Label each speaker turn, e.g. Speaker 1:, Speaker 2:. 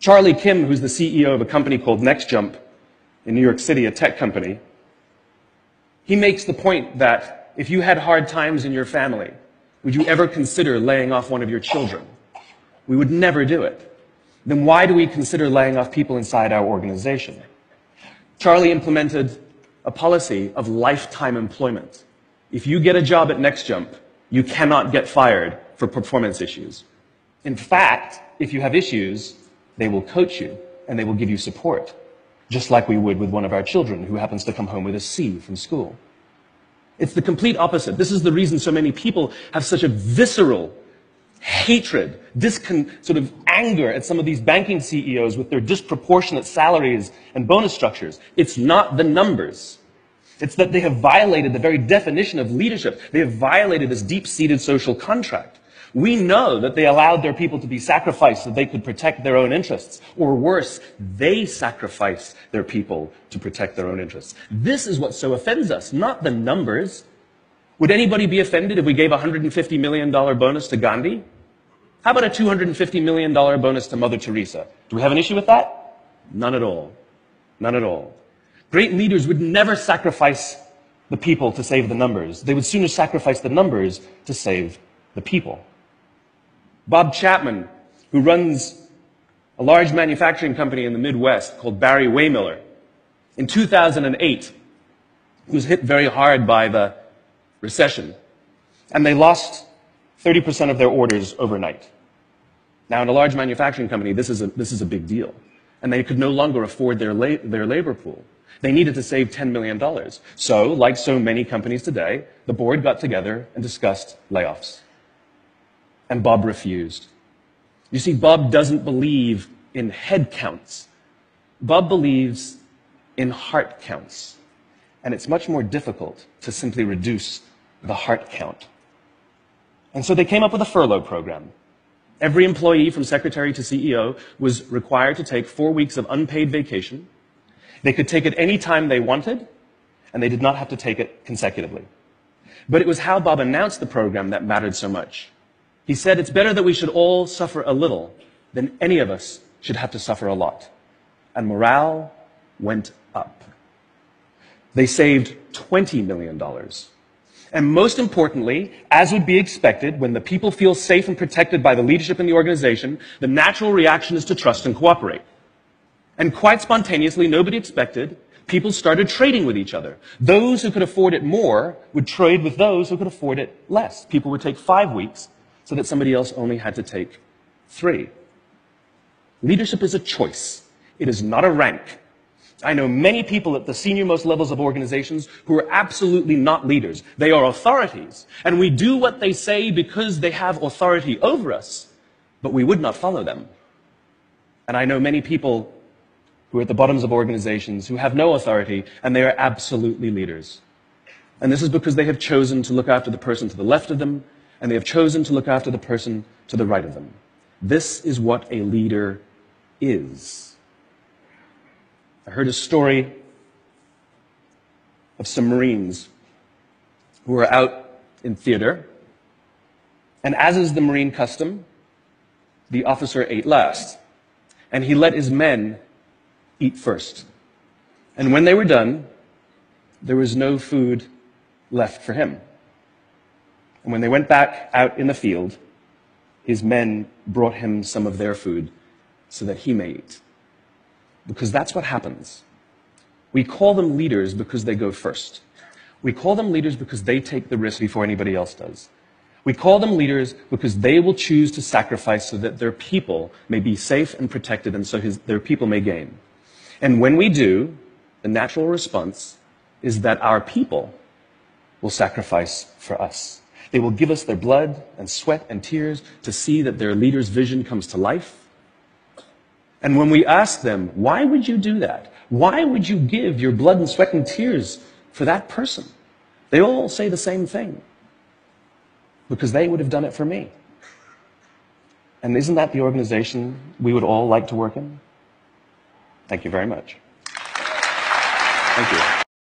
Speaker 1: Charlie Kim, who's the CEO of a company called NextJump in New York City, a tech company, he makes the point that if you had hard times in your family, would you ever consider laying off one of your children? We would never do it. Then why do we consider laying off people inside our organization? Charlie implemented a policy of lifetime employment. If you get a job at NextJump, you cannot get fired for performance issues. In fact, if you have issues, they will coach you and they will give you support, just like we would with one of our children who happens to come home with a C from school. It's the complete opposite. This is the reason so many people have such a visceral hatred, sort of anger at some of these banking CEOs with their disproportionate salaries and bonus structures. It's not the numbers. It's that they have violated the very definition of leadership. They have violated this deep-seated social contract. We know that they allowed their people to be sacrificed so they could protect their own interests. Or worse, they sacrificed their people to protect their own interests. This is what so offends us, not the numbers. Would anybody be offended if we gave a $150 million bonus to Gandhi? How about a $250 million bonus to Mother Teresa? Do we have an issue with that? None at all. None at all. Great leaders would never sacrifice the people to save the numbers. They would sooner sacrifice the numbers to save the people. Bob Chapman, who runs a large manufacturing company in the Midwest called Barry Waymiller, in 2008, was hit very hard by the recession, and they lost 30% of their orders overnight. Now, in a large manufacturing company, this is a big deal, and they could no longer afford their labor pool. They needed to save $10 million. So, like so many companies today, the board got together and discussed layoffs. And Bob refused. You see, Bob doesn't believe in head counts. Bob believes in heart counts. And it's much more difficult to simply reduce the heart count. And so they came up with a furlough program. Every employee from secretary to CEO was required to take 4 weeks of unpaid vacation. They could take it any time they wanted, and they did not have to take it consecutively. But it was how Bob announced the program that mattered so much. He said, it's better that we should all suffer a little than any of us should have to suffer a lot. And morale went up. They saved $20 million. And most importantly, as would be expected, when the people feel safe and protected by the leadership in the organization, the natural reaction is to trust and cooperate. And quite spontaneously, nobody expected, people started trading with each other. Those who could afford it more would trade with those who could afford it less. People would take 5 weeks so that somebody else only had to take 3. Leadership is a choice. It is not a rank. I know many people at the senior-most levels of organizations who are absolutely not leaders. They are authorities, and we do what they say because they have authority over us, but we would not follow them. And I know many people who are at the bottoms of organizations who have no authority, and they are absolutely leaders. And this is because they have chosen to look after the person to the left of them, and they have chosen to look after the person to the right of them. This is what a leader is. I heard a story of some Marines who were out in theater, and as is the Marine custom, the officer ate last, and he let his men eat first. And when they were done, there was no food left for him. And when they went back out in the field, his men brought him some of their food so that he may eat. Because that's what happens. We call them leaders because they go first. We call them leaders because they take the risk before anybody else does. We call them leaders because they will choose to sacrifice so that their people may be safe and protected and so their people may gain. And when we do, the natural response is that our people will sacrifice for us. They will give us their blood and sweat and tears to see that their leader's vision comes to life. And when we ask them, why would you do that? Why would you give your blood and sweat and tears for that person? They all say the same thing. Because they would have done it for me. And isn't that the organization we would all like to work in? Thank you very much. Thank you.